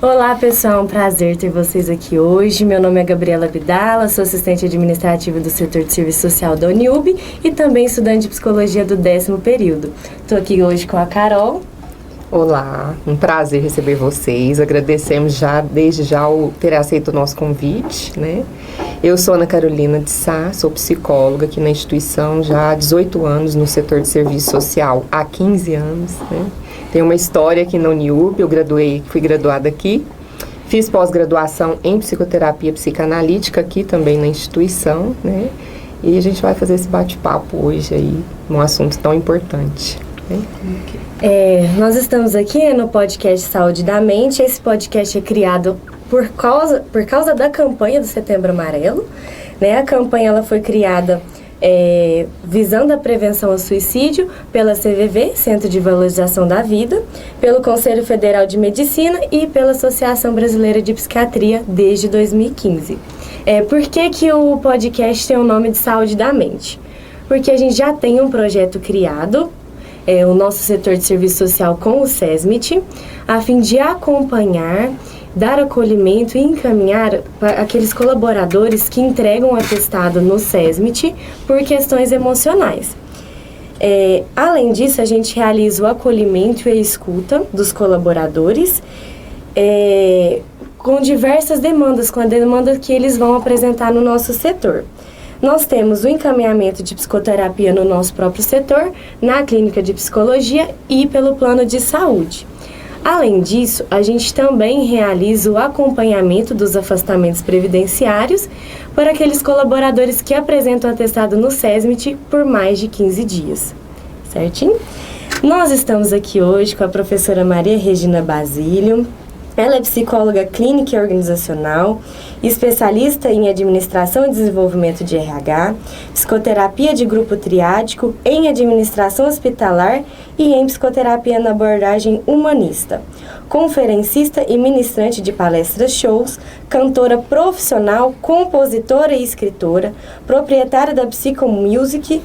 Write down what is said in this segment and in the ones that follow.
Olá pessoal, um prazer ter vocês aqui hoje. Meu nome é Gabriela Vidala, sou assistente administrativa do setor de serviço social da Uniub e também estudante de psicologia do 10º período. Estou aqui hoje com a Carol. Olá, um prazer receber vocês. Agradecemos desde já ter aceito o nosso convite, né? Eu sou Ana Carolina de Sá, sou psicóloga aqui na instituição já há 18 anos no setor de serviço social, há 15 anos, né? Tenho uma história aqui na Uniub, fui graduada aqui, fiz pós-graduação em psicoterapia psicanalítica aqui também na instituição, né? E a gente vai fazer esse bate-papo hoje aí, um assunto tão importante. Nós estamos aqui no podcast Saúde da Mente. Esse podcast é criado por causa da campanha do Setembro Amarelo, né? A campanha ela foi criada visando a prevenção ao suicídio pela CVV, Centro de Valorização da Vida, pelo Conselho Federal de Medicina e pela Associação Brasileira de Psiquiatria desde 2015. Por que o podcast tem o nome de Saúde da Mente? Porque a gente já tem um projeto criado, o nosso setor de serviço social com o SESMIT, a fim de acompanhar, dar acolhimento e encaminhar para aqueles colaboradores que entregam o atestado no SESMIT por questões emocionais. Além disso, a gente realiza o acolhimento e a escuta dos colaboradores com diversas demandas, com a demanda que eles vão apresentar no nosso setor. Nós temos o encaminhamento de psicoterapia no nosso próprio setor, na clínica de psicologia e pelo plano de saúde. Além disso, a gente também realiza o acompanhamento dos afastamentos previdenciários para aqueles colaboradores que apresentam atestado no SESMIT por mais de 15 dias. Certinho? Nós estamos aqui hoje com a professora Maria Regina Basílio. Ela é psicóloga clínica e organizacional, especialista em administração e desenvolvimento de RH, psicoterapia de grupo triádico, em administração hospitalar e em psicoterapia na abordagem humanista. Conferencista e ministrante de palestras shows, cantora profissional, compositora e escritora, proprietária da Psicomusic,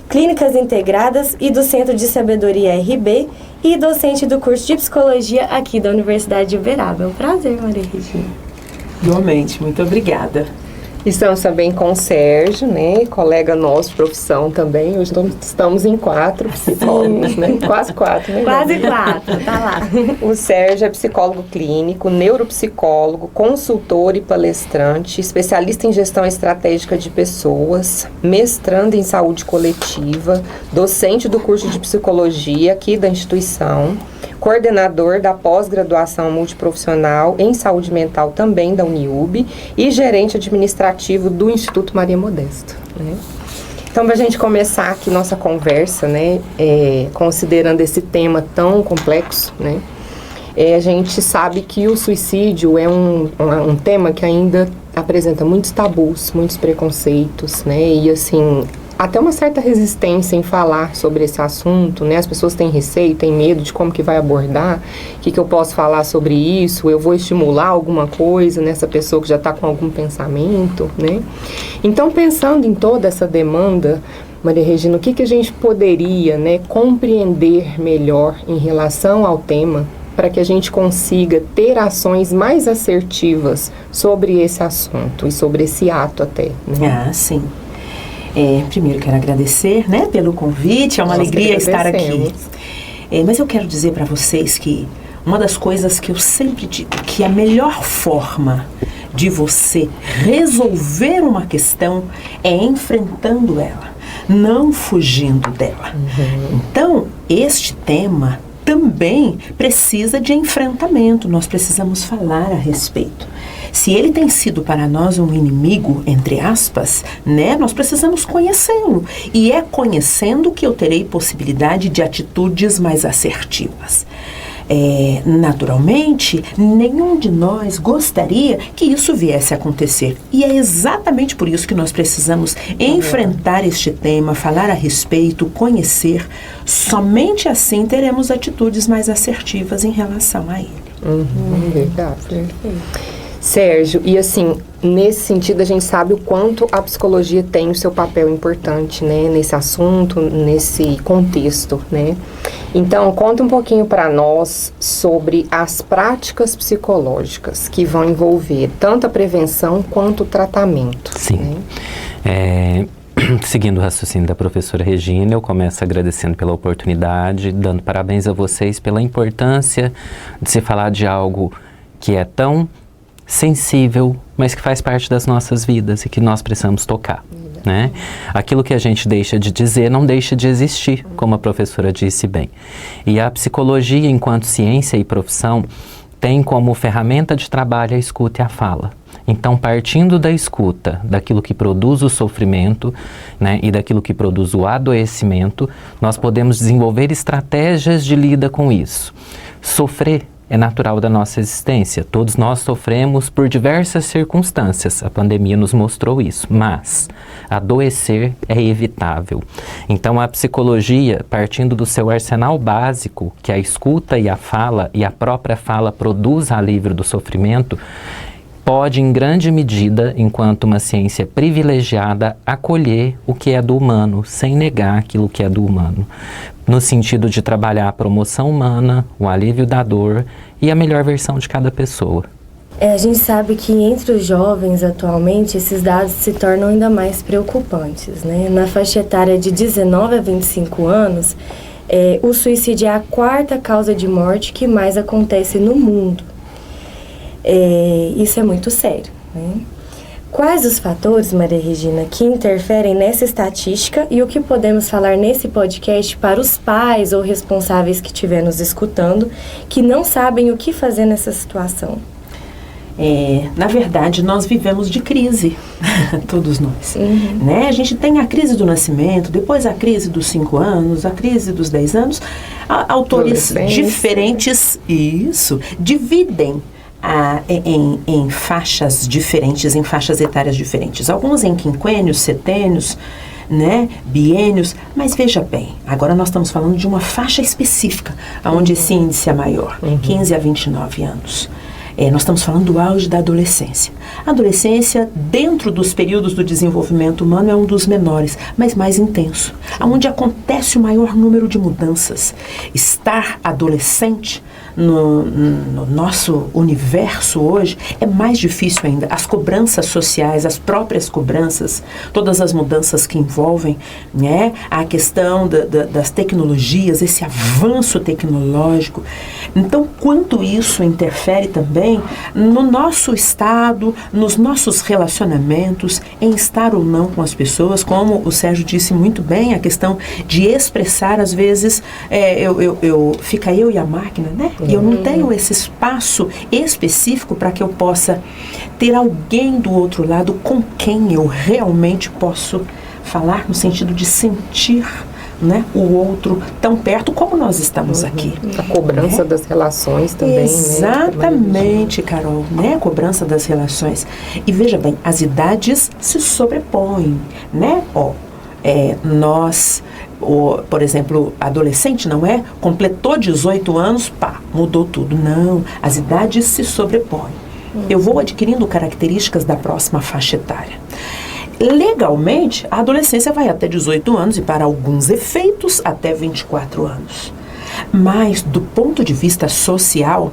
Clínicas Integradas e do Centro de Sabedoria RB e docente do curso de Psicologia aqui da Universidade de Uberaba. É um prazer, Maria Regina. Igualmente, muito obrigada. Estamos também com o Sérgio, né, colega nosso de profissão também. Hoje estamos em 4 psicólogos, né? Quase 4, né? Quase 4, tá lá. O Sérgio é psicólogo clínico, neuropsicólogo, consultor e palestrante, especialista em gestão estratégica de pessoas, mestrando em saúde coletiva, docente do curso de psicologia aqui da instituição, coordenador da pós-graduação multiprofissional em saúde mental também da Uniub e gerente administrativo do Instituto Maria Modesto, né? Então, para a gente começar aqui nossa conversa, né, considerando esse tema tão complexo, né, a gente sabe que o suicídio é um tema que ainda apresenta muitos tabus, muitos preconceitos, né, e assim, até uma certa resistência em falar sobre esse assunto, né? As pessoas têm receio, têm medo de como que vai abordar, o que eu posso falar sobre isso, eu vou estimular alguma coisa nessa pessoa que já está com algum pensamento, né? Então, pensando em toda essa demanda, Maria Regina, o que a gente poderia, né, compreender melhor em relação ao tema para que a gente consiga ter ações mais assertivas sobre esse assunto e sobre esse ato até, né? Sim. Primeiro quero agradecer, né, pelo convite, é uma alegria estar aqui. Mas eu quero dizer para vocês que uma das coisas que eu sempre digo, que a melhor forma de você resolver uma questão é enfrentando ela, não fugindo dela. Então, este tema também precisa de enfrentamento, nós precisamos falar a respeito. Se ele tem sido para nós um inimigo, entre aspas, né, nós precisamos conhecê-lo. E é conhecendo que eu terei possibilidade de atitudes mais assertivas. Naturalmente, nenhum de nós gostaria que isso viesse a acontecer. E é exatamente por isso que nós precisamos enfrentar este tema, falar a respeito, conhecer. Somente assim teremos atitudes mais assertivas em relação a ele. Verdade. Sérgio, e assim, nesse sentido a gente sabe o quanto a psicologia tem o seu papel importante, né, nesse assunto, nesse contexto, né? Então, conta um pouquinho para nós sobre as práticas psicológicas que vão envolver tanto a prevenção quanto o tratamento. Sim. Né? Seguindo o raciocínio da professora Regina, eu começo agradecendo pela oportunidade, dando parabéns a vocês pela importância de se falar de algo que é tão sensível, mas que faz parte das nossas vidas e que nós precisamos tocar, né? Aquilo que a gente deixa de dizer não deixa de existir, como a professora disse bem. E a psicologia, enquanto ciência e profissão, tem como ferramenta de trabalho a escuta e a fala. Então, partindo da escuta, daquilo que produz o sofrimento, né, e daquilo que produz o adoecimento, nós podemos desenvolver estratégias de lida com isso. Sofrer é natural da nossa existência. Todos nós sofremos por diversas circunstâncias. A pandemia nos mostrou isso. Mas adoecer é evitável. Então, a psicologia, partindo do seu arsenal básico, que a escuta e a própria fala produz alívio do sofrimento, pode, em grande medida, enquanto uma ciência privilegiada, acolher o que é do humano, sem negar aquilo que é do humano, no sentido de trabalhar a promoção humana, o alívio da dor e a melhor versão de cada pessoa. A gente sabe que entre os jovens, atualmente, esses dados se tornam ainda mais preocupantes, né? Na faixa etária de 19 a 25 anos, o suicídio é a 4ª causa de morte que mais acontece no mundo. Isso é muito sério, né? Quais os fatores, Maria Regina, que interferem nessa estatística e o que podemos falar nesse podcast para os pais ou responsáveis que estiver nos escutando que não sabem o que fazer nessa situação? Na verdade, nós vivemos de crise, todos nós. Né? A gente tem a crise do nascimento, depois a crise dos 5 anos, a crise dos 10 anos. Autores diferentes, dividem em faixas diferentes, em faixas etárias diferentes. Alguns em quinquênios, setênios, né, biênios, mas veja bem, agora nós estamos falando de uma faixa específica, onde esse índice é maior, 15 a 29 anos. Nós estamos falando do auge da adolescência. A adolescência, dentro dos períodos do desenvolvimento humano, é um dos menores, mas mais intenso, onde acontece o maior número de mudanças. Estar adolescente no nosso universo hoje é mais difícil ainda. As cobranças sociais, as próprias cobranças, todas as mudanças que envolvem, né, a questão das tecnologias, esse avanço tecnológico. Então, quanto isso interfere também no nosso estado, nos nossos relacionamentos, em estar ou não com as pessoas, como o Sérgio disse muito bem, a questão de expressar, às vezes, fica eu e a máquina, né? E eu não tenho esse espaço específico para que eu possa ter alguém do outro lado com quem eu realmente posso falar, no sentido de sentir, né, o outro tão perto como nós estamos aqui. A cobrança das relações também, Exatamente, né, Carol, né, a cobrança das relações. E veja bem, as idades se sobrepõem, né? Por exemplo, adolescente, não é? Completou 18 anos, mudou tudo. Não, as idades se sobrepõem. Eu vou adquirindo características da próxima faixa etária. Legalmente, a adolescência vai até 18 anos e, para alguns efeitos, até 24 anos. Mas, do ponto de vista social,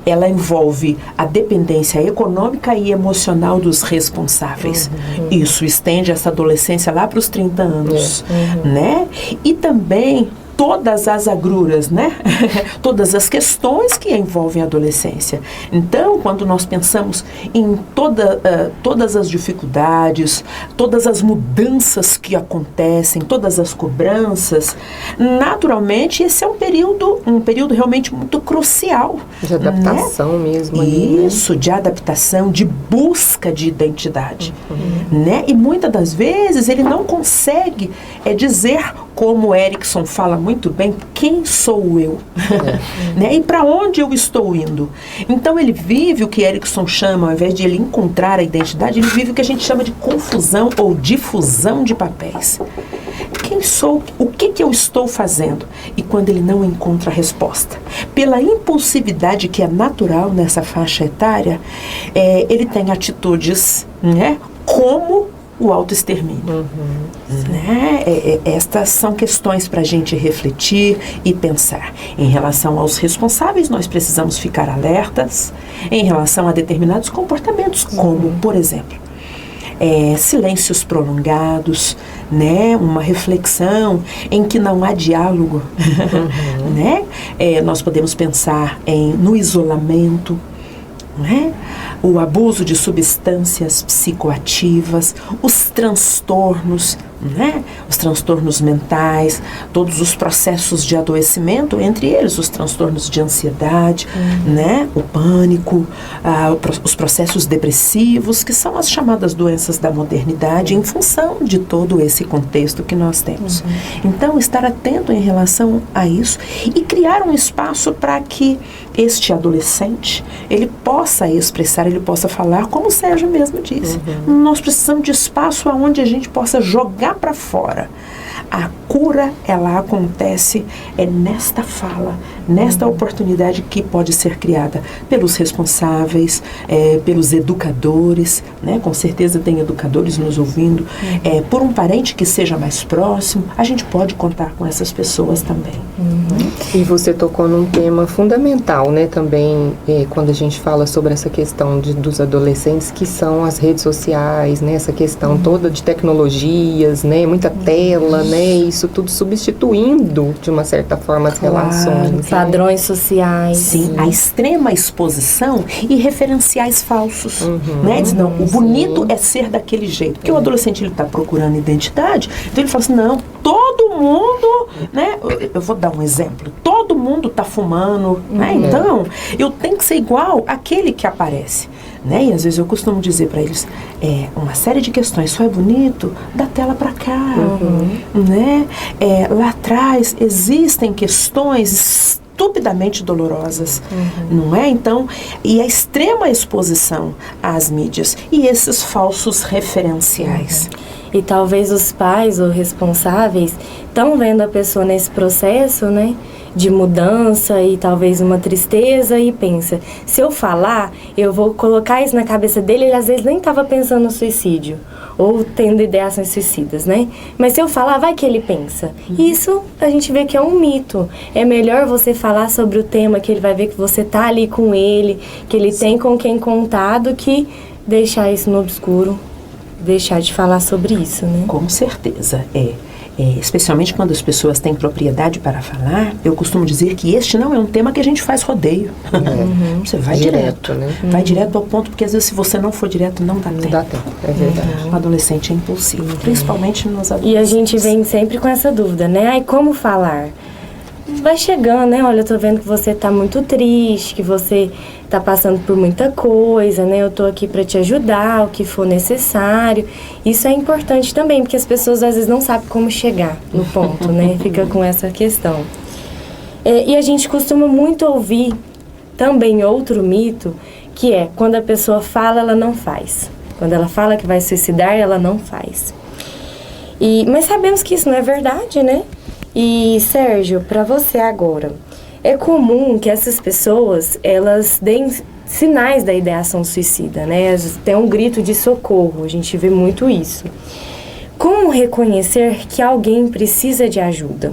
ela envolve a dependência econômica e emocional dos responsáveis. Isso estende essa adolescência lá para os 30 anos, né? E também todas as agruras, né? Todas as questões que envolvem a adolescência. Então, quando nós pensamos em todas as dificuldades, todas as mudanças que acontecem, todas as cobranças, naturalmente esse é um período realmente muito crucial. De adaptação, né? Mesmo. Isso, ali, né? De adaptação, de busca de identidade. Né? E muitas das vezes ele não consegue dizer, como Erikson fala muito bem, quem sou eu? Né? E para onde eu estou indo? Então ele vive o que Erikson chama, ao invés de ele encontrar a identidade, ele vive o que a gente chama de confusão ou difusão de papéis. Quem sou? O que eu estou fazendo? E quando ele não encontra a resposta, pela impulsividade que é natural nessa faixa etária, ele tem atitudes, né, como o autoextermínio. Né? Estas são questões para a gente refletir e pensar. Em relação aos responsáveis, nós precisamos ficar alertas em relação a determinados comportamentos, como, por exemplo, silêncios prolongados, né? Uma reflexão em que não há diálogo. Né? Nós podemos pensar no isolamento, né? O abuso de substâncias psicoativas, os transtornos, né? Os transtornos mentais, todos os processos de adoecimento, entre eles os transtornos de ansiedade, né? O pânico, os processos depressivos, que são as chamadas doenças da modernidade, em função de todo esse contexto que nós temos. Então, estar atento em relação a isso e criar um espaço para que este adolescente, ele possa expressar, ele possa falar, como o Sérgio mesmo disse. Nós precisamos de espaço onde a gente possa jogar para fora. A cura, ela acontece nesta fala, nesta oportunidade que pode ser criada pelos responsáveis, pelos educadores, né? Com certeza tem educadores nos ouvindo, por um parente que seja mais próximo, a gente pode contar com essas pessoas também. E você tocou num tema fundamental, né, também, quando a gente fala sobre essa questão dos adolescentes, que são as redes sociais, né, essa questão toda de tecnologias, né, muita tela, né, isso tudo substituindo, de uma certa forma, as relações. Padrões sociais. Sim, a extrema exposição e referenciais falsos. Né? Diz, não, o bonito é ser daquele jeito. Porque o adolescente, ele está procurando identidade, então ele fala assim, não, todo mundo, né? Eu vou dar um exemplo. Todo mundo está fumando, né? Então, eu tenho que ser igual àquele que aparece. Né? E às vezes eu costumo dizer para eles, uma série de questões, só é bonito da tela para cá. Né? Lá atrás existem questões estupidamente dolorosas, não é? Então, e a extrema exposição às mídias e esses falsos referenciais. E talvez os pais ou responsáveis estão vendo a pessoa nesse processo, né, de mudança e talvez uma tristeza e pensa, se eu falar, eu vou colocar isso na cabeça dele, ele às vezes nem estava pensando no suicídio ou tendo ideações suicidas, né? Mas se eu falar, vai que ele pensa. Isso a gente vê que é um mito. É melhor você falar sobre o tema, que ele vai ver que você tá ali com ele, que ele tem com quem contar, do que deixar isso no obscuro, deixar de falar sobre isso, né? Com certeza, especialmente quando as pessoas têm propriedade para falar, eu costumo dizer que este não é um tema que a gente faz rodeio. Você vai direto, né? Vai direto ao ponto, porque às vezes se você não for direto, não dá tempo. Não dá tempo, é verdade. O adolescente é impulsivo, principalmente nos adolescentes. E a gente vem sempre com essa dúvida, né? Ai, como falar? Vai chegando, né? Olha, eu tô vendo que você tá muito triste, que você tá passando por muita coisa, né? Eu tô aqui para te ajudar, o que for necessário. Isso é importante também, porque as pessoas às vezes não sabem como chegar no ponto, né? Fica com essa questão. E a gente costuma muito ouvir também outro mito, que é quando a pessoa fala, ela não faz. Quando ela fala que vai suicidar, ela não faz. Mas sabemos que isso não é verdade, né? E, Sérgio, para você agora, é comum que essas pessoas, elas deem sinais da ideação suicida, né? Tem um grito de socorro, a gente vê muito isso. Como reconhecer que alguém precisa de ajuda?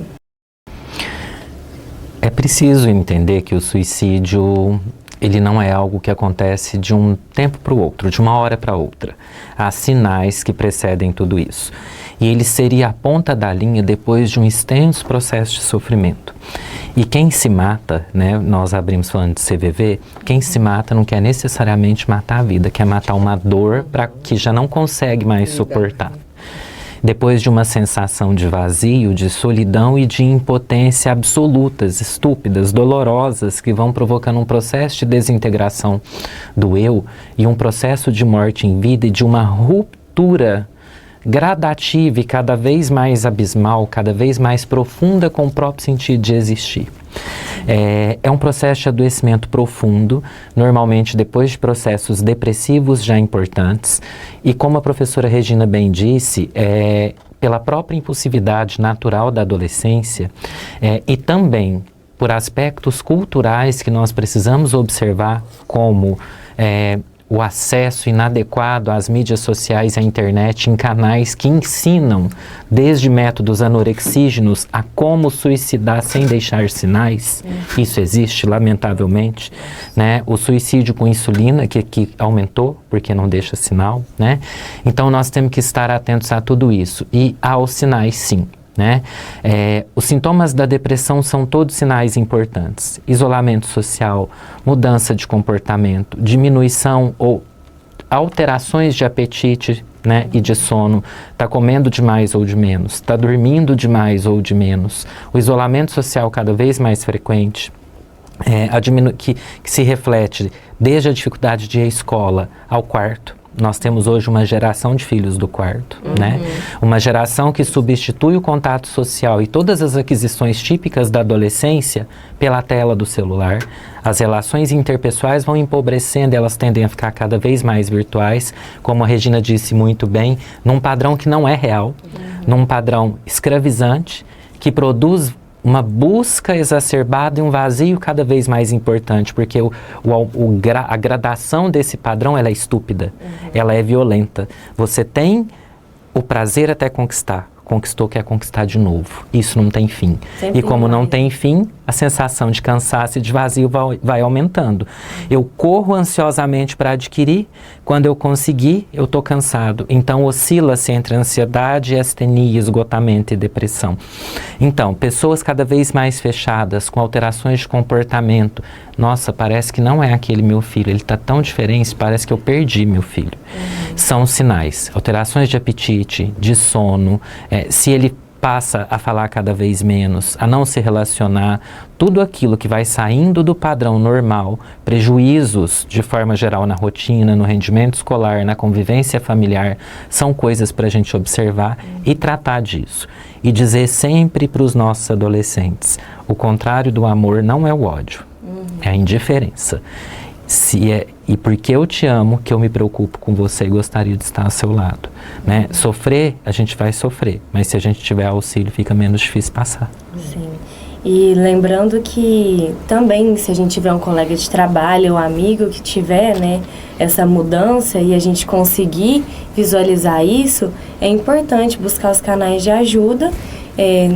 É preciso entender que o suicídio, ele não é algo que acontece de um tempo para o outro, de uma hora para outra. Há sinais que precedem tudo isso. E ele seria a ponta da linha depois de um extenso processo de sofrimento. E quem se mata, né, nós abrimos falando de CVV, quem se mata não quer necessariamente matar a vida, quer matar uma dor que já não consegue mais suportar. Depois de uma sensação de vazio, de solidão e de impotência absolutas, estúpidas, dolorosas, que vão provocando um processo de desintegração do eu e um processo de morte em vida e de uma ruptura gradativa e cada vez mais abismal, cada vez mais profunda com o próprio sentido de existir. É um processo de adoecimento profundo, normalmente depois de processos depressivos já importantes, e como a professora Regina bem disse, pela própria impulsividade natural da adolescência e também por aspectos culturais que nós precisamos observar, como o acesso inadequado às mídias sociais e à internet em canais que ensinam desde métodos anorexígenos a como suicidar sem deixar sinais. Isso existe, lamentavelmente, né? O suicídio com insulina, que aumentou, porque não deixa sinal, né? Então, nós temos que estar atentos a tudo isso. E aos sinais, sim. Né? Os sintomas da depressão são todos sinais importantes: isolamento social, mudança de comportamento, diminuição ou alterações de apetite, né, e de sono, está comendo de mais ou de menos, está dormindo de mais ou de menos, o isolamento social cada vez mais frequente, que se reflete desde a dificuldade de ir à escola ao quarto. Nós temos hoje uma geração de filhos do quarto, né? Uma geração que substitui o contato social e todas as aquisições típicas da adolescência pela tela do celular. As relações interpessoais vão empobrecendo, elas tendem a ficar cada vez mais virtuais, como a Regina disse muito bem, num padrão que não é real, num padrão escravizante, que produz uma busca exacerbada e um vazio cada vez mais importante, porque a gradação desse padrão, ela é estúpida, ela é violenta. Você tem o prazer até conquistar, conquistou, quer conquistar de novo. Isso não tem fim. Sempre e como não tem fim, a sensação de cansaço e de vazio vai aumentando. Eu corro ansiosamente para adquirir, quando eu conseguir, eu estou cansado. Então, oscila-se entre ansiedade, astenia, esgotamento e depressão. Então, pessoas cada vez mais fechadas, com alterações de comportamento. Nossa, parece que não é aquele meu filho, ele está tão diferente, parece que eu perdi meu filho. São sinais. Alterações de apetite, de sono, se ele passa a falar cada vez menos, a não se relacionar, tudo aquilo que vai saindo do padrão normal, prejuízos de forma geral na rotina, no rendimento escolar, na convivência familiar, são coisas para a gente observar e tratar disso. E dizer sempre para os nossos adolescentes, o contrário do amor não é o ódio, é a indiferença. E porque eu te amo, que eu me preocupo com você e gostaria de estar ao seu lado, né? Sofrer, a gente vai sofrer, mas se a gente tiver auxílio, fica menos difícil passar. Sim. E lembrando que também, se a gente tiver um colega de trabalho ou amigo que tiver, né, essa mudança e a gente conseguir visualizar isso, é importante buscar os canais de ajuda,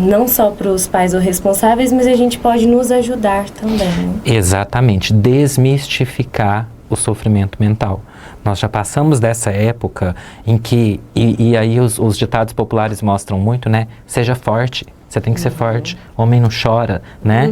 não só para os pais ou responsáveis, mas a gente pode nos ajudar também. Né? Exatamente, desmistificar o sofrimento mental. Nós já passamos dessa época em que, e aí os ditados populares mostram muito, né? Seja forte, você tem que ser forte, homem não chora, né?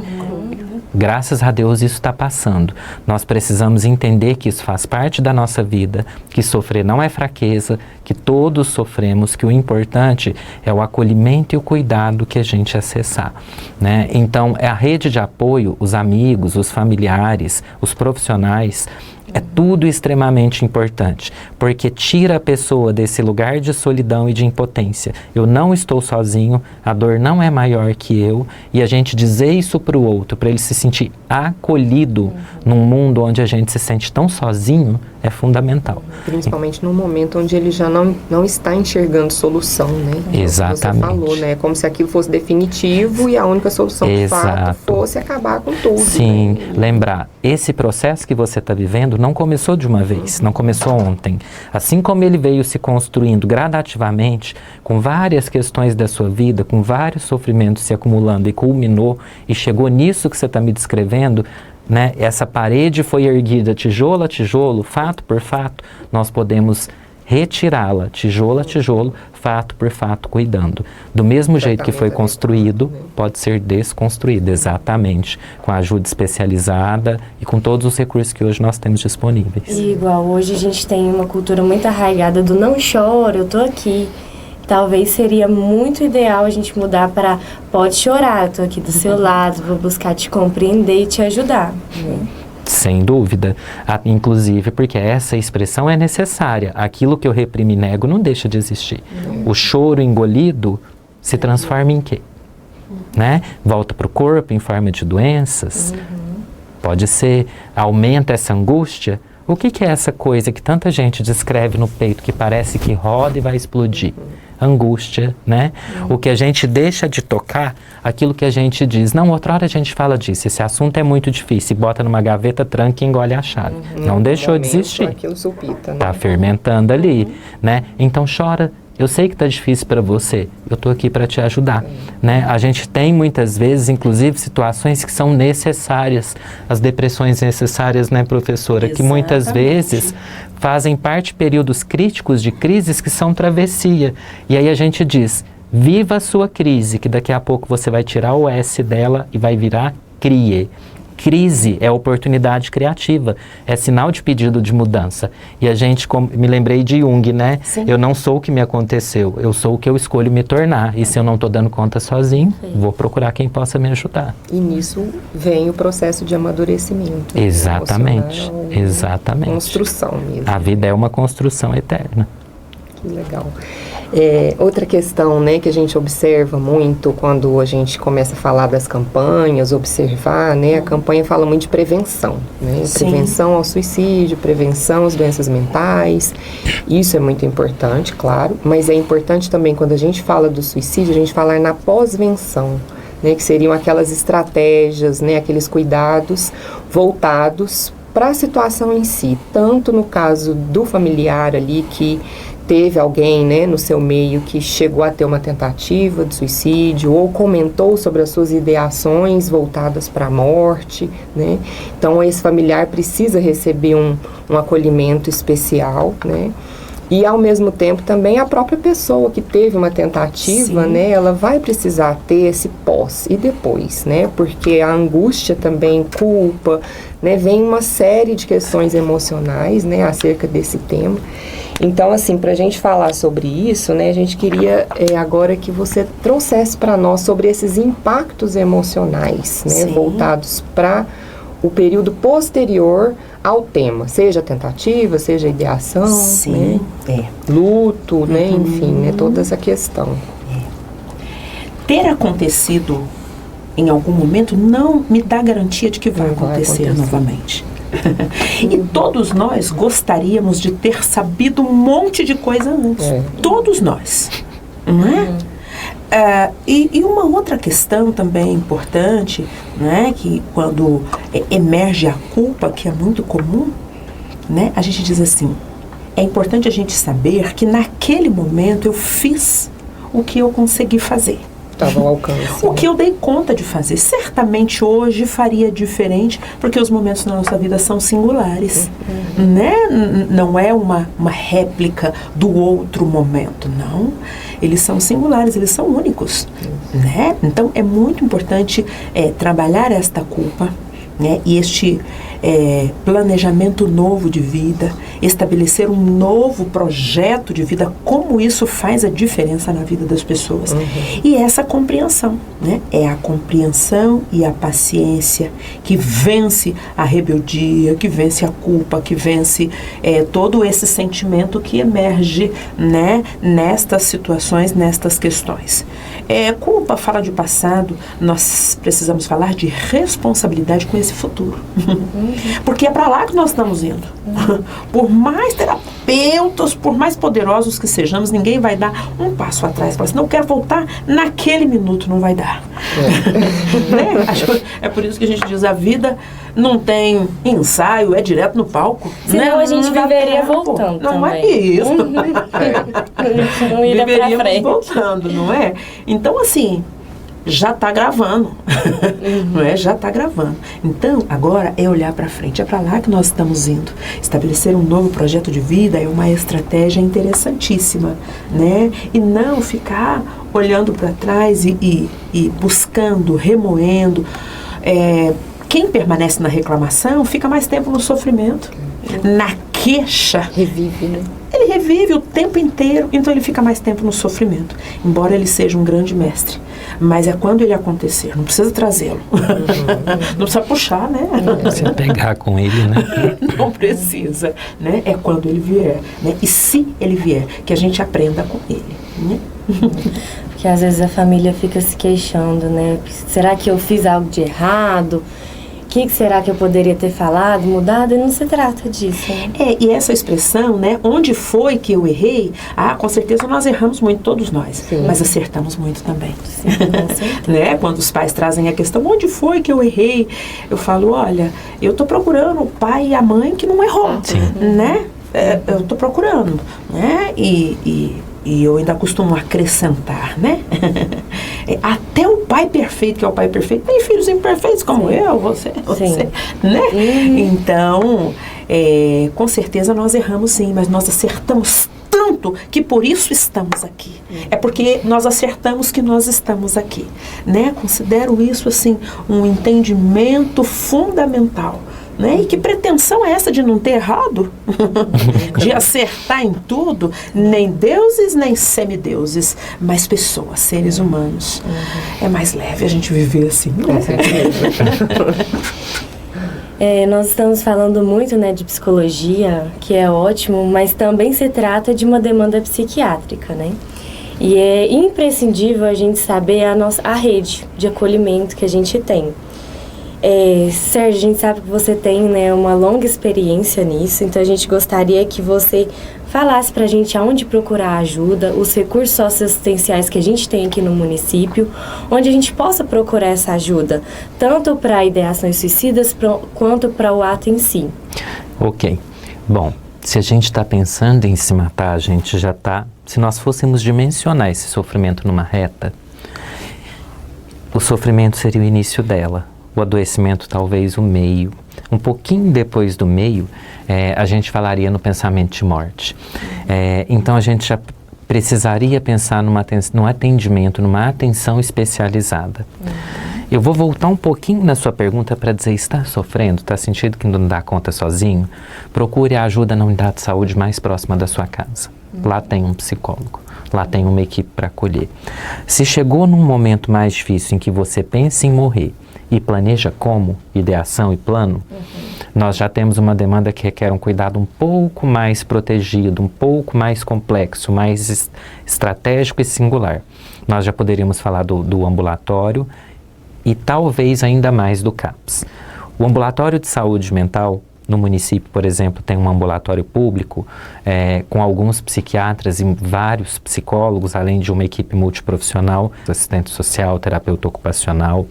Graças a Deus isso está passando. Nós precisamos entender que isso faz parte da nossa vida, que sofrer não é fraqueza, que todos sofremos, que o importante é o acolhimento e o cuidado que a gente acessar, né? Então, a rede de apoio, os amigos, os familiares, os profissionais, é tudo extremamente importante, porque tira a pessoa desse lugar de solidão e de impotência. Eu não estou sozinho, a dor não é maior que eu, e a gente dizer isso para o outro, para ele se sentir acolhido num mundo onde a gente se sente tão sozinho, é fundamental. Principalmente no momento onde ele já não está enxergando solução, né? Exatamente. Você falou, né? Como se aquilo fosse definitivo e a única solução de fato fosse acabar com tudo. Sim, né? lembrar, esse processo que você está vivendo não começou de uma vez, não começou ontem. Assim como ele veio se construindo gradativamente, com várias questões da sua vida, com vários sofrimentos se acumulando e culminou e chegou nisso que você está me descrevendo, né? Essa parede foi erguida tijolo a tijolo, fato por fato, nós podemos retirá-la tijolo a tijolo, fato por fato, cuidando. Do mesmo jeito que foi construído, pode ser desconstruído, exatamente, com a ajuda especializada e com todos os recursos que hoje nós temos disponíveis. E igual hoje a gente tem uma cultura muito arraigada do não chora, eu tô aqui. Talvez seria muito ideal a gente mudar para pode chorar, eu tô aqui do seu lado, vou buscar te compreender e te ajudar. Né? Sem dúvida, inclusive porque essa expressão é necessária. Aquilo que eu reprimo e nego não deixa de existir. O choro engolido se transforma em quê? Né? Volta para o corpo em forma de doenças? Pode ser, aumenta essa angústia. O que é essa coisa que tanta gente descreve no peito que parece que roda e vai explodir? angústia, né? O que a gente deixa de tocar, aquilo que a gente diz. Não, outra hora a gente fala disso, esse assunto é muito difícil, bota numa gaveta, tranca e engole a chave. Não deixou de existir. Aquilo sulpita, né? Tá fermentando ali, né? Então chora. Eu sei que tá difícil para você, eu tô aqui para te ajudar, né? A gente tem muitas vezes, inclusive, situações que são necessárias, as depressões necessárias, né, professora? Exatamente. Que muitas vezes fazem parte de períodos críticos de crises que são travessia. E aí a gente diz, viva a sua crise, que daqui a pouco você vai tirar o S dela e vai virar crie. Crise é oportunidade criativa, é sinal de pedido de mudança. E a gente, me lembrei de Jung, né? Sim. Eu não sou o que me aconteceu, eu sou o que eu escolho me tornar. E se eu não estou dando conta sozinho, vou procurar quem possa me ajudar. E nisso vem o processo de amadurecimento. Exatamente, emocional, exatamente. Construção mesmo. A vida é uma construção eterna. Que legal. Outra questão, né, que a gente observa muito quando a gente começa a falar das campanhas, observar, né, a campanha fala muito de prevenção, né, Sim. prevenção ao suicídio, prevenção às doenças mentais, isso é muito importante, claro, mas é importante também quando a gente fala do suicídio, a gente falar na pós-venção, né, que seriam aquelas estratégias, né, aqueles cuidados voltados para a situação em si, tanto no caso do familiar ali que teve alguém, né, no seu meio que chegou a ter uma tentativa de suicídio ou comentou sobre as suas ideações voltadas para a morte, né? Então esse familiar precisa receber um acolhimento especial, né? E ao mesmo tempo também a própria pessoa que teve uma tentativa, né, ela vai precisar ter esse pós e depois, né? Porque a angústia também, culpa, né, vem uma série de questões emocionais, né, acerca desse tema. Então, assim, para a gente falar sobre isso, né, a gente queria agora que você trouxesse para nós sobre esses impactos emocionais, né, voltados para o período posterior ao tema, seja tentativa, seja ideação, Sim, né, luto, né, enfim, né, toda essa questão. Ter acontecido em algum momento não me dá garantia de que vai acontecer novamente. E todos nós gostaríamos de ter sabido um monte de coisa antes. Todos nós. Não é? E uma outra questão também importante, né, que quando emerge a culpa, que é muito comum, né, a gente diz assim, é importante a gente saber que naquele momento eu fiz o que eu consegui fazer. Estava ao alcance. O que eu dei conta de fazer. Certamente hoje faria diferente, porque os momentos na nossa vida são singulares. Né? Não é uma réplica do outro momento, não. Eles são singulares, eles são únicos. Né? Então é muito importante trabalhar esta culpa, né? E este planejamento novo de vida, estabelecer um novo projeto de vida, como isso faz a diferença na vida das pessoas. E essa compreensão, né? É a compreensão e a paciência que vence a rebeldia, que vence a culpa, que vence todo esse sentimento que emerge, né, nestas situações, nestas questões. Culpa fala de passado, nós precisamos falar de responsabilidade com esse futuro. Porque é para lá que nós estamos indo. Por mais terapeutas, por mais poderosos que sejamos, ninguém vai dar um passo atrás. Fala assim, não quero voltar naquele minuto, não vai dar. Né? Acho que é por isso que a gente diz, a vida não tem ensaio, é direto no palco. Senão a gente viveria voltando não também. É isso. Não iria pra Viveríamos frente. voltando, não é? Então, assim, já está gravando, não é? Já está gravando. Então, agora é olhar para frente, é para lá que nós estamos indo. Estabelecer um novo projeto de vida é uma estratégia interessantíssima, né? E não ficar olhando para trás e buscando, remoendo. Quem permanece na reclamação fica mais tempo no sofrimento, na queixa. Revive, né? Ele revive o tempo inteiro, então ele fica mais tempo no sofrimento. Embora ele seja um grande mestre. Mas é quando ele acontecer, não precisa trazê-lo. Não precisa puxar, né? Não precisa pegar com ele, né? Não precisa, né? É quando ele vier, né? E se ele vier, que a gente aprenda com ele, né? Porque às vezes a família fica se queixando, né? Será que eu fiz algo de errado? que será que eu poderia ter falado, mudado? E não se trata disso, né? E essa expressão, né? Onde foi que eu errei? Com certeza nós erramos muito, todos nós. Sim. Mas acertamos muito também. Sim, com certeza. Né? Quando os pais trazem a questão, onde foi que eu errei? Eu falo, olha, eu estou procurando o pai e a mãe que não errou, né? Eu estou procurando, né? E eu ainda costumo acrescentar, né? Até o pai perfeito, que é o pai perfeito, tem filhos imperfeitos como eu, você, né? Então, com certeza nós erramos sim, mas nós acertamos tanto que por isso estamos aqui. É porque nós acertamos que nós estamos aqui, né? Considero isso, assim, um entendimento fundamental. Né? E que pretensão é essa de não ter errado? De acertar em tudo? Nem deuses, nem semideuses, mas pessoas, seres humanos. É mais leve a gente viver assim. Com certeza. Nós estamos falando muito, né, de psicologia, que é ótimo, mas também se trata de uma demanda psiquiátrica, né? E é imprescindível a gente saber a rede de acolhimento que a gente tem. Sérgio, a gente sabe que você tem, né, uma longa experiência nisso, então a gente gostaria que você falasse pra gente aonde procurar ajuda, os recursos socioassistenciais que a gente tem aqui no município, onde a gente possa procurar essa ajuda, tanto para ideações suicidas quanto para o ato em si. Ok. Bom, se a gente está pensando em se matar, a gente já está... Se nós fôssemos dimensionar esse sofrimento numa reta, o sofrimento seria o início dela. O adoecimento talvez o meio. Um pouquinho depois do meio, a gente falaria no pensamento de morte. Então a gente já precisaria pensar num atendimento, numa atenção especializada. Eu vou voltar um pouquinho na sua pergunta para dizer, está sofrendo, está sentindo que não dá conta sozinho? Procure a ajuda na unidade de saúde mais próxima da sua casa. Lá tem um psicólogo. Lá tem uma equipe para acolher. Se chegou num momento mais difícil em que você pensa em morrer e planeja como, ideação e plano, nós já temos uma demanda que requer um cuidado um pouco mais protegido, um pouco mais complexo, mais estratégico e singular. Nós já poderíamos falar do ambulatório e talvez ainda mais do CAPS. O ambulatório de saúde mental no município, por exemplo, tem um ambulatório público com alguns psiquiatras e vários psicólogos, além de uma equipe multiprofissional, assistente social, terapeuta ocupacional,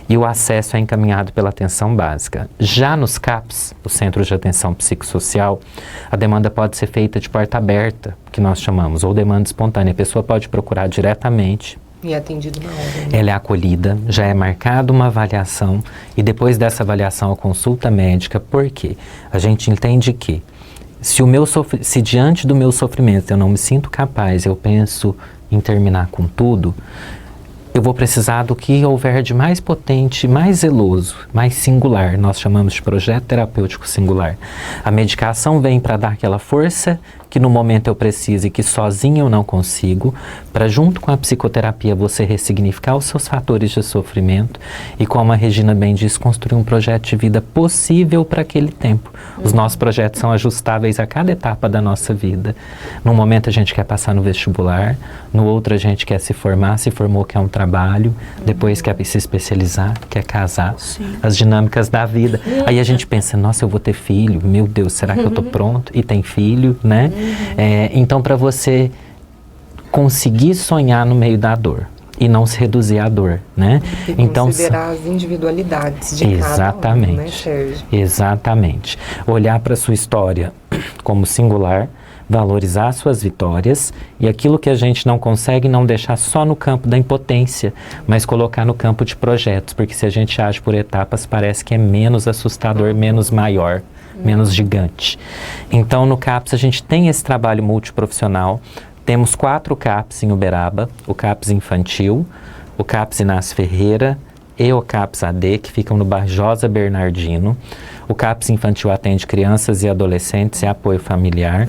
e o acesso é encaminhado pela atenção básica. Já nos CAPs, os Centros de Atenção Psicossocial, a demanda pode ser feita de porta aberta, que nós chamamos, ou demanda espontânea. A pessoa pode procurar diretamente. E é atendido na hora. Né? Ela é acolhida, já é marcada uma avaliação e depois dessa avaliação a consulta médica, porque a gente entende que se diante do meu sofrimento eu não me sinto capaz, eu penso em terminar com tudo, eu vou precisar do que houver de mais potente, mais zeloso, mais singular. Nós chamamos de projeto terapêutico singular. A medicação vem para dar aquela força que no momento eu preciso e que sozinho eu não consigo, para junto com a psicoterapia você ressignificar os seus fatores de sofrimento e, como a Regina bem diz, construir um projeto de vida possível para aquele tempo. Os nossos projetos são ajustáveis a cada etapa da nossa vida. Num momento a gente quer passar no vestibular, no outro a gente quer se formar, se formou quer um trabalho, depois quer se especializar, quer casar, as dinâmicas da vida. Aí a gente pensa, nossa, eu vou ter filho, meu Deus, será que eu estou pronto? E tem filho, né? Então, para você conseguir sonhar no meio da dor e não se reduzir à dor, né? E então, considerar as individualidades de cada um, né, Sérgio? Exatamente. Olhar para a sua história como singular, valorizar suas vitórias e aquilo que a gente não consegue não deixar só no campo da impotência, mas colocar no campo de projetos, porque se a gente age por etapas parece que é menos assustador, menos maior, menos gigante. Então no CAPS a gente tem esse trabalho multiprofissional, temos 4 CAPS em Uberaba, o CAPS infantil, o CAPS Inácio Ferreira e o CAPS AD, que ficam no bairro Josa Bernardino. O CAPS infantil atende crianças e adolescentes e apoio familiar.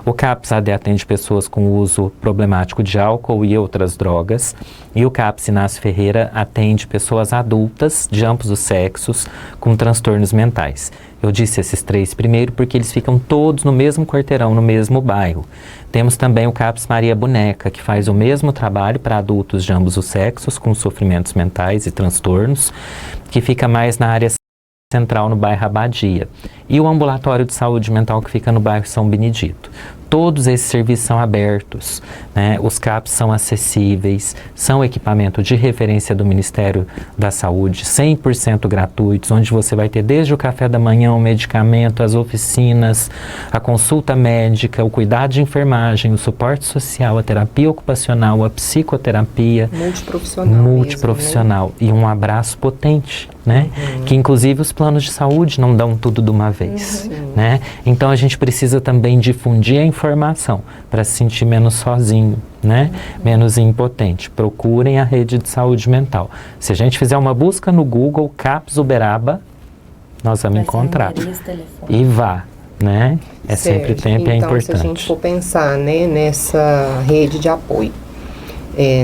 O CAPS AD atende pessoas com uso problemático de álcool e outras drogas. E o CAPS Inácio Ferreira atende pessoas adultas de ambos os sexos com transtornos mentais. Eu disse esses 3 primeiro porque eles ficam todos no mesmo quarteirão, no mesmo bairro. Temos também o CAPS Maria Boneca, que faz o mesmo trabalho para adultos de ambos os sexos com sofrimentos mentais e transtornos, que fica mais na área central no bairro Abadia e o ambulatório de saúde mental que fica no bairro São Benedito. Todos esses serviços são abertos, né? Os CAPs são acessíveis, são equipamento de referência do Ministério da Saúde, 100% gratuitos, onde você vai ter desde o café da manhã, o medicamento, as oficinas, a consulta médica, o cuidado de enfermagem, o suporte social, a terapia ocupacional, a psicoterapia. Multiprofissional. Mesmo, né? E um abraço potente, né? Que inclusive os planos de saúde não dão tudo de uma vez, né? Então a gente precisa também difundir a informação para se sentir menos sozinho, né? Menos impotente. Procurem a rede de saúde mental. Se a gente fizer uma busca no Google, CAPS Uberaba, nós vamos encontrar. E vá, né? É certo. Sempre tempo e é importante. Então, se a gente for pensar, né, nessa rede de apoio,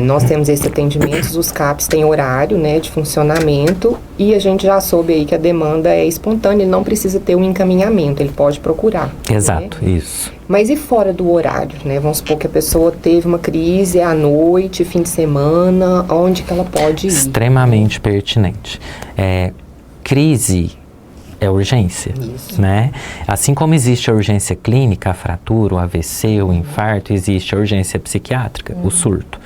nós temos esses atendimentos, os CAPs têm horário, né, de funcionamento, e a gente já soube aí que a demanda é espontânea, ele não precisa ter um encaminhamento, ele pode procurar. Exato, né? Isso. Mas e fora do horário, né? Vamos supor que a pessoa teve uma crise à noite, fim de semana, onde que ela pode ir? Extremamente pertinente. Crise é urgência, né? Assim como existe a urgência clínica, a fratura, o AVC, o infarto, existe a urgência psiquiátrica, o surto.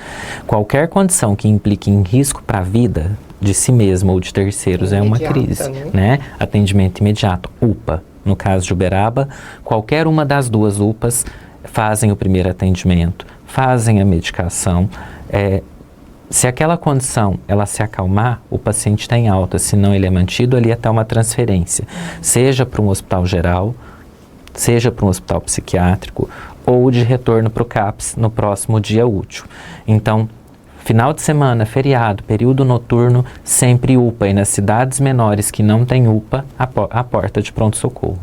Qualquer condição que implique em risco para a vida de si mesmo ou de terceiros é uma crise, né? Atendimento imediato, UPA. No caso de Uberaba, qualquer uma das duas UPAs fazem o primeiro atendimento, fazem a medicação. Se aquela condição ela se acalmar, o paciente está em alta, senão ele é mantido ali até uma transferência, seja para um hospital geral, seja para um hospital psiquiátrico ou de retorno para o CAPS no próximo dia útil. Então, final de semana, feriado, período noturno, sempre UPA. E nas cidades menores que não tem UPA, a porta de pronto-socorro.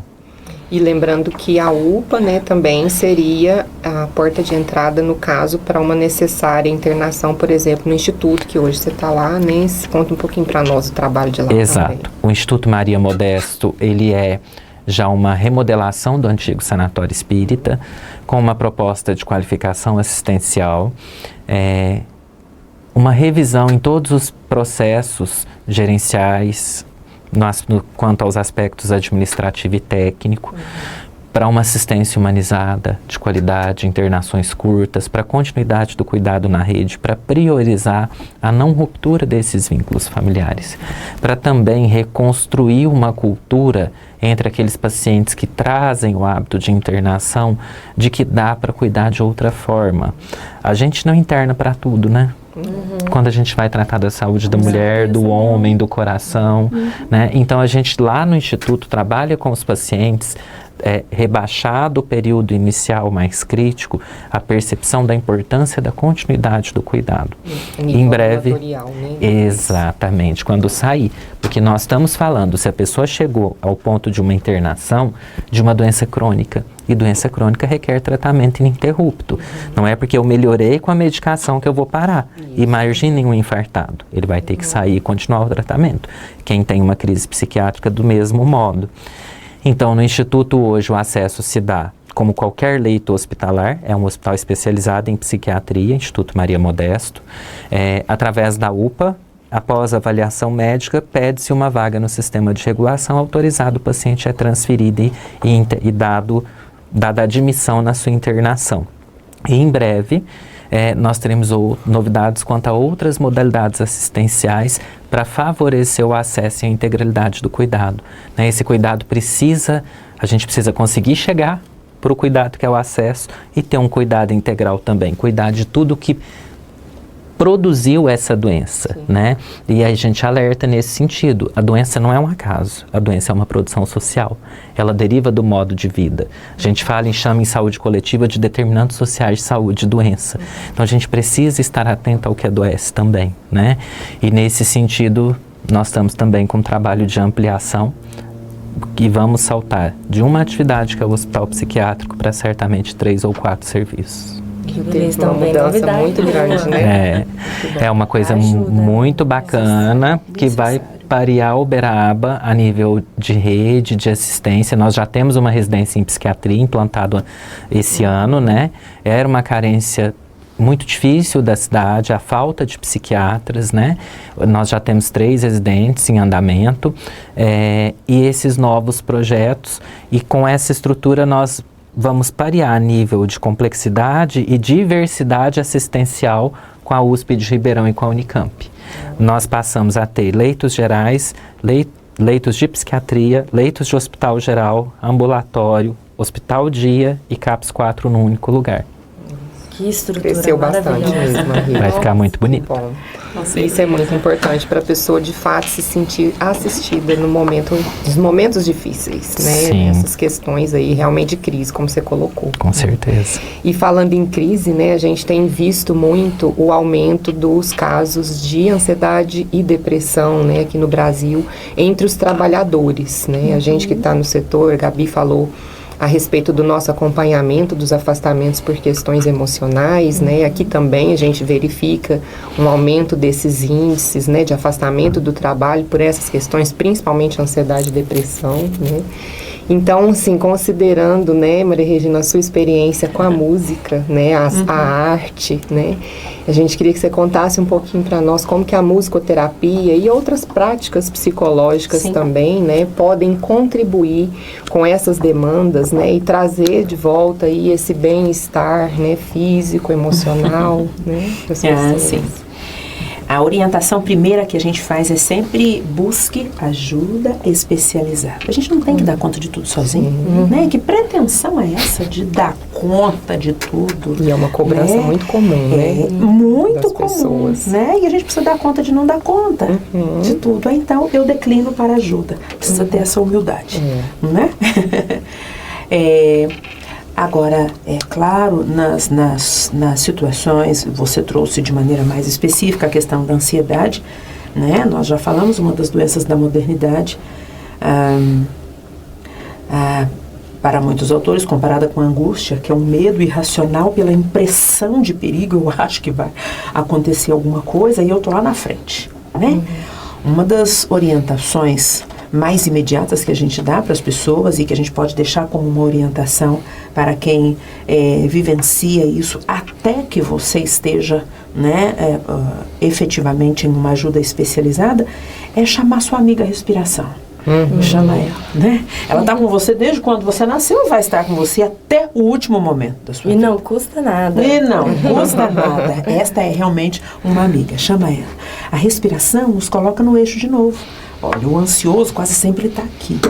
E lembrando que a UPA, né, também seria a porta de entrada, no caso, para uma necessária internação, por exemplo, no Instituto, que hoje você está lá, né? Conta um pouquinho para nós o trabalho de lá. Exato. Também. O Instituto Maria Modesto, ele é já uma remodelação do antigo sanatório espírita, com uma proposta de qualificação assistencial, uma revisão em todos os processos gerenciais, quanto aos aspectos administrativo e técnico, para uma assistência humanizada, de qualidade, internações curtas, para a continuidade do cuidado na rede, para priorizar a não ruptura desses vínculos familiares, para também reconstruir uma cultura entre aqueles pacientes que trazem o hábito de internação, de que dá para cuidar de outra forma. A gente não interna para tudo, né? Quando a gente vai tratar da saúde da mulher, do homem, do coração, né? Então a gente lá no Instituto trabalha com os pacientes, rebaixado o período inicial mais crítico, a percepção da importância da continuidade do cuidado. Em breve, né? Exatamente, quando sair, porque nós estamos falando, se a pessoa chegou ao ponto de uma internação, de uma doença crônica, e doença crônica requer tratamento ininterrupto. Não é porque eu melhorei com a medicação que eu vou parar. Imagine um infartado, ele vai ter que sair e continuar o tratamento. Quem tem uma crise psiquiátrica do mesmo modo. Então, no Instituto hoje o acesso se dá como qualquer leito hospitalar, é um hospital especializado em psiquiatria, Instituto Maria Modesto, através da UPA, após avaliação médica, pede-se uma vaga no sistema de regulação, autorizado, o paciente é transferido e dada admissão na sua internação. E em breve, nós teremos novidades quanto a outras modalidades assistenciais para favorecer o acesso e a integralidade do cuidado. Né? Esse cuidado a gente precisa conseguir chegar para o cuidado que é o acesso e ter um cuidado integral também, cuidar de tudo que produziu essa doença, né? E a gente alerta nesse sentido. A doença não é um acaso, a doença é uma produção social. Ela deriva do modo de vida. A gente chama em saúde coletiva de determinantes sociais de saúde e doença. Então a gente precisa estar atento ao que adoece também, né? E nesse sentido, nós estamos também com um trabalho de ampliação e vamos saltar de uma atividade que é o hospital psiquiátrico para certamente 3 ou 4 serviços. Que teve uma mudança muito grande, né? É uma coisa muito bacana que vai parear Uberaba a nível de rede, de assistência. Nós já temos uma residência em psiquiatria implantada esse ano, né? Era uma carência muito difícil da cidade, a falta de psiquiatras, né? Nós já temos 3 residentes em andamento, e esses novos projetos, e com essa estrutura nós vamos parear nível de complexidade e diversidade assistencial com a USP de Ribeirão e com a Unicamp. Nós passamos a ter leitos gerais, leitos de psiquiatria, leitos de hospital geral, ambulatório, hospital dia e CAPS 4 num único lugar. Que estrutura Cresceu bastante mesmo, Rita. Vai ficar muito bonito. Bom, isso é muito importante para a pessoa, de fato, se sentir assistida nos momentos difíceis, né? Sim. Essas questões aí, realmente de crise, como você colocou. Com certeza. E falando em crise, né, a gente tem visto muito o aumento dos casos de ansiedade e depressão, né, aqui no Brasil, entre os trabalhadores, né? A gente que está no setor, a Gabi falou a respeito do nosso acompanhamento dos afastamentos por questões emocionais, né? Aqui também a gente verifica um aumento desses índices, né, de afastamento do trabalho por essas questões, principalmente ansiedade e depressão, né? Então, assim, considerando, né, Maria Regina, a sua experiência com a música, né, a arte, né, a gente queria que você contasse um pouquinho para nós como que a musicoterapia e outras práticas psicológicas também, né, podem contribuir com essas demandas, né, e trazer de volta aí esse bem-estar, né, físico, emocional, né, das pessoas. Sim. A orientação primeira que a gente faz é sempre busque ajuda especializada. A gente não tem que dar conta de tudo sozinho, né? Que pretensão é essa de dar conta de tudo? E é uma cobrança muito comum, né? Muito das comum, pessoas. né? E a gente precisa dar conta de não dar conta de tudo. Então, eu declino para ajuda. Precisa ter essa humildade, né? Agora, é claro, nas situações, você trouxe de maneira mais específica a questão da ansiedade, né? Nós já falamos, uma das doenças da modernidade, para muitos autores, comparada com a angústia, que é um medo irracional pela impressão de perigo, eu acho que vai acontecer alguma coisa e eu estou lá na frente, né? Uma das orientações mais imediatas que a gente dá para as pessoas e que a gente pode deixar como uma orientação para quem vivencia isso até que você esteja, né, efetivamente em uma ajuda especializada, é chamar sua amiga respiração. Chama ela, né? Ela está com você desde quando você nasceu, vai estar com você até o último momento da sua vida. E não custa nada. E não custa nada. Esta é realmente uma amiga, chama ela. A respiração nos coloca no eixo de novo. Olha, o ansioso quase sempre está aqui.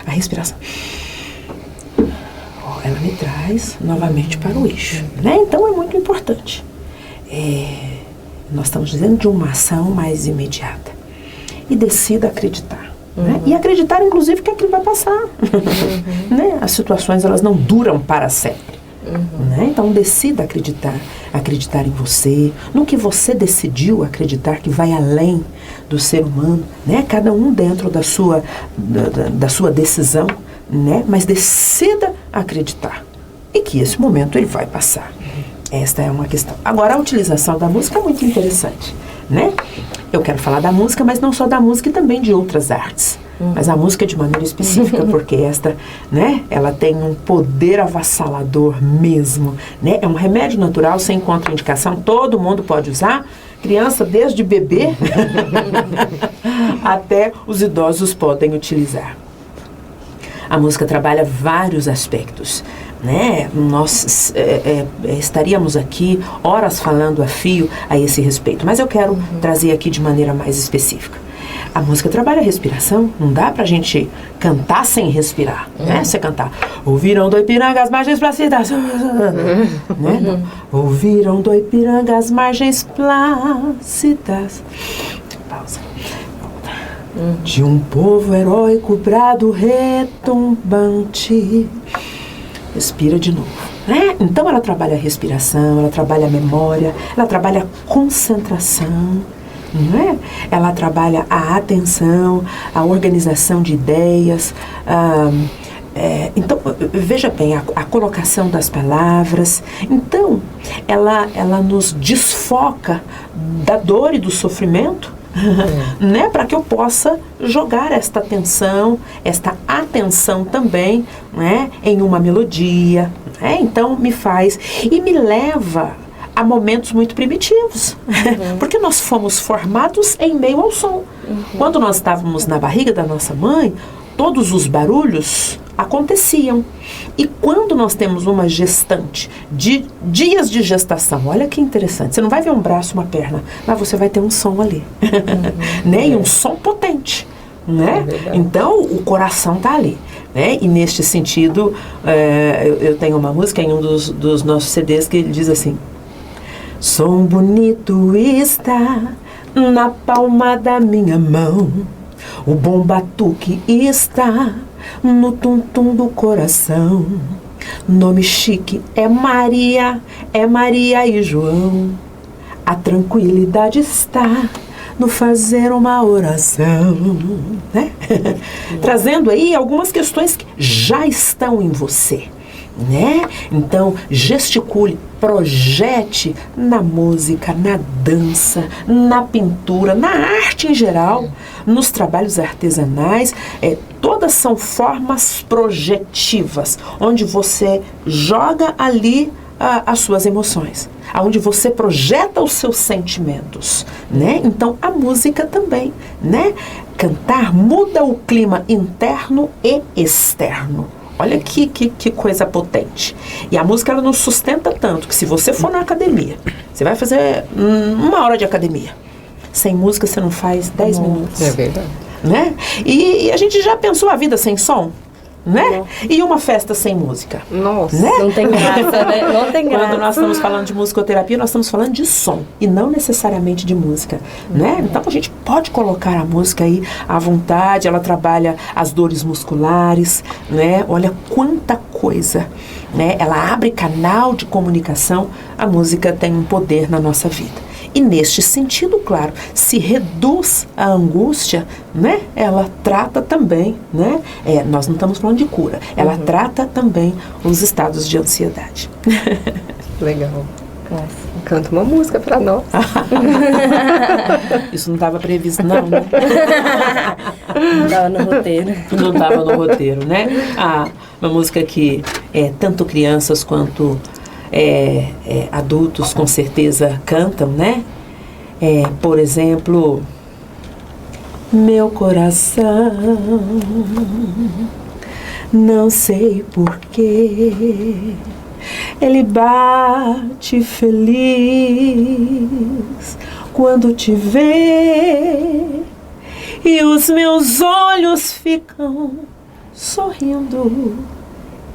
A respiração, ela me traz novamente para o eixo, né? Então é muito importante. Nós estamos dizendo de uma ação mais imediata. E decida acreditar. Né? E acreditar, inclusive, que aquilo vai passar. Né? As situações, elas não duram para sempre. Né? Então, decida acreditar em você, no que você decidiu acreditar, que vai além do ser humano, né? Cada um dentro da sua decisão, né? Mas decida acreditar e que esse momento ele vai passar. Esta é uma questão. Agora, a utilização da música é muito interessante, né? Eu quero falar da música, mas não só da música, e também de outras artes. Mas a música de maneira específica, porque esta, né, ela tem um poder avassalador mesmo, né? É um remédio natural, sem contraindicação, todo mundo pode usar, criança desde bebê até os idosos podem utilizar. A música trabalha vários aspectos, né? Nós estaríamos aqui horas falando a fio a esse respeito, mas eu quero trazer aqui de maneira mais específica. A música trabalha a respiração, não dá pra gente cantar sem respirar, né? Você cantar, ouviram do Ipiranga as margens plácidas, né? Ouviram do Ipiranga as margens plácidas. Pausa. De um povo heróico, brado retumbante. Respira de novo, né? Então ela trabalha a respiração, ela trabalha a memória, ela trabalha a concentração, não é? Ela trabalha a atenção, a organização de ideias. Então, veja bem, a colocação das palavras. Então, ela nos desfoca da dor e do sofrimento, né, para que eu possa jogar esta atenção também, né, em uma melodia, né? Então me faz e me leva a momentos muito primitivos, porque nós fomos formados em meio ao som. Quando nós estávamos na barriga da nossa mãe, todos os barulhos aconteciam. E quando nós temos uma gestante de dias de gestação, olha que interessante, você não vai ver um braço, uma perna, mas você vai ter um som ali, né? E um som potente, né? Então o coração está ali, né? E neste sentido, eu tenho uma música em um dos nossos CDs que ele diz assim: som bonito está na palma da minha mão, o bom batuque está no tum-tum do coração. Nome chique é Maria e João. A tranquilidade está no fazer uma oração, né? Trazendo aí algumas questões que já estão em você, né? Então, gesticule, projete na música, na dança, na pintura, na arte em geral, nos trabalhos artesanais. Todas são formas projetivas, onde você joga ali as suas emoções, onde você projeta os seus sentimentos, né? Então, a música também, né? Cantar muda o clima interno e externo. Olha que coisa potente. E a música, ela nos sustenta tanto que se você for na academia, você vai fazer 1 hora de academia. Sem música você não faz 10 minutos. É verdade. Né? E a gente já pensou a vida sem som? Né? E uma festa sem música? Nossa. Né? Não tem graça, né? Não tem graça. Quando nós estamos falando de musicoterapia, nós estamos falando de som e não necessariamente de música, né? Então a gente pode colocar a música aí à vontade, ela trabalha as dores musculares, né? Olha quanta coisa, né? Ela abre canal de comunicação, a música tem um poder na nossa vida. E neste sentido, claro, se reduz a angústia, né? Ela trata também, né? Nós não estamos falando de cura, ela trata também os estados de ansiedade. Legal. Nossa. Canta uma música pra nós. Isso não estava previsto, não, né? Não estava no roteiro. Não estava no roteiro, né? Uma música que tanto crianças quanto adultos com certeza cantam, né? Por exemplo, meu coração, não sei porquê, ele bate feliz quando te vê, e os meus olhos ficam sorrindo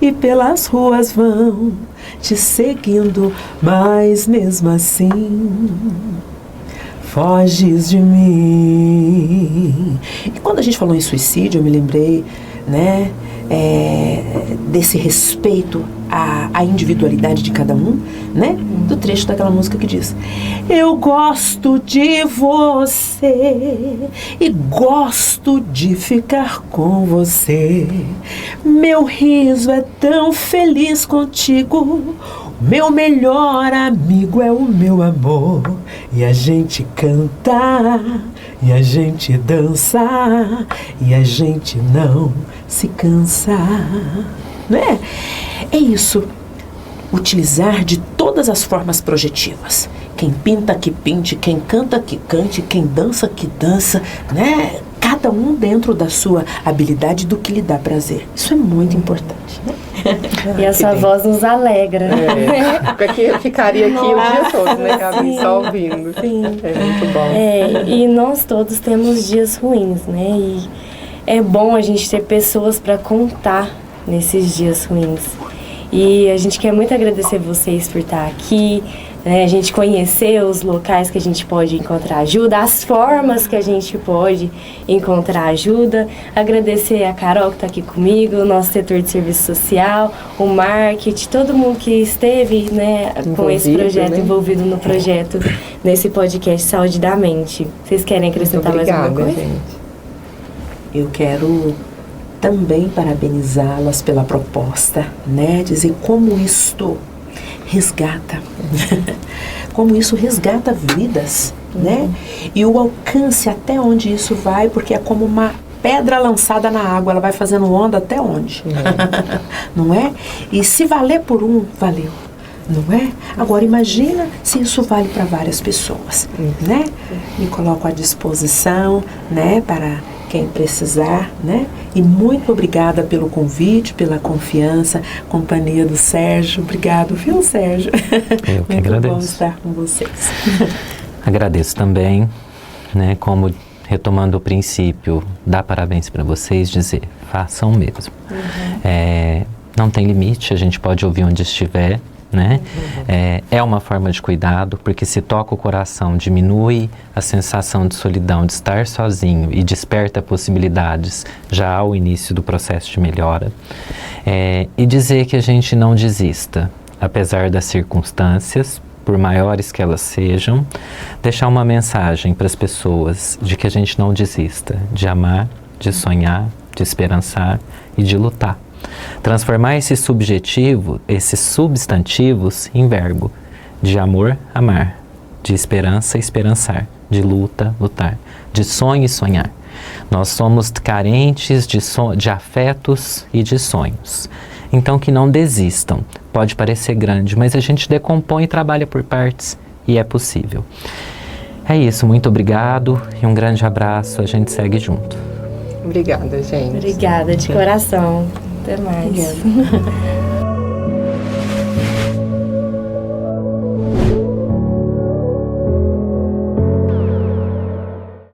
e pelas ruas vão te seguindo, mas mesmo assim foges de mim. E quando a gente falou em suicídio, eu me lembrei, né, desse respeito à individualidade de cada um, né, do trecho daquela música que diz: eu gosto de você e gosto de ficar com você, meu riso é tão feliz contigo, meu melhor amigo é o meu amor, e a gente canta, e a gente dança, e a gente não se cansa, né? É isso, utilizar de todas as formas projetivas. Quem pinta que pinte, quem canta que cante, quem dança que dança, né? Cada um dentro da sua habilidade, do que lhe dá prazer. Isso é muito importante, né? E a sua voz nos alegra. Porque eu ficaria aqui o dia todo, né, Gabi? Só ouvindo. Sim. É muito bom. E nós todos temos dias ruins, né? E é bom a gente ter pessoas para contar nesses dias ruins. E a gente quer muito agradecer vocês por estar aqui, né? A gente conhecer os locais que a gente pode encontrar ajuda, as formas que a gente pode encontrar ajuda. Agradecer a Carol que está aqui comigo, o nosso setor de serviço social, o marketing, todo mundo que esteve, né, com esse projeto, envolvido no projeto, nesse podcast Saúde da Mente. Vocês querem acrescentar mais alguma coisa? Gente. Eu quero também parabenizá-las pela proposta, né? Dizer como isto resgata, como isso resgata vidas, né? E o alcance até onde isso vai, porque é como uma pedra lançada na água, ela vai fazendo onda até onde, não é? E se valer por um, valeu, não é? Agora imagina se isso vale para várias pessoas, né? Me coloco à disposição, né, para quem precisar, né? E muito obrigada pelo convite, pela confiança, companhia do Sérgio. Obrigado, viu, Sérgio? Eu que muito agradeço. bom estar com vocês. Agradeço também, né, como retomando o princípio, dar parabéns para vocês, dizer, façam mesmo. Não tem limite, a gente pode ouvir onde estiver, né? É uma forma de cuidado, porque se toca o coração, diminui a sensação de solidão, de estar sozinho e desperta possibilidades já ao início do processo de melhora. E dizer que a gente não desista, apesar das circunstâncias, por maiores que elas sejam, deixar uma mensagem para as pessoas de que a gente não desista, de amar, de sonhar, de esperançar e de lutar. Transformar esse subjetivo, esses substantivos em verbo, de amor, amar, de esperança, esperançar, de luta, lutar, de sonho e sonhar. Nós somos carentes de afetos e de sonhos. Então que não desistam. Pode parecer grande, mas a gente decompõe e trabalha por partes e é possível. É isso, muito obrigado e um grande abraço, a gente segue junto. Obrigada, gente. Obrigada, de coração. Até mais. Obrigada.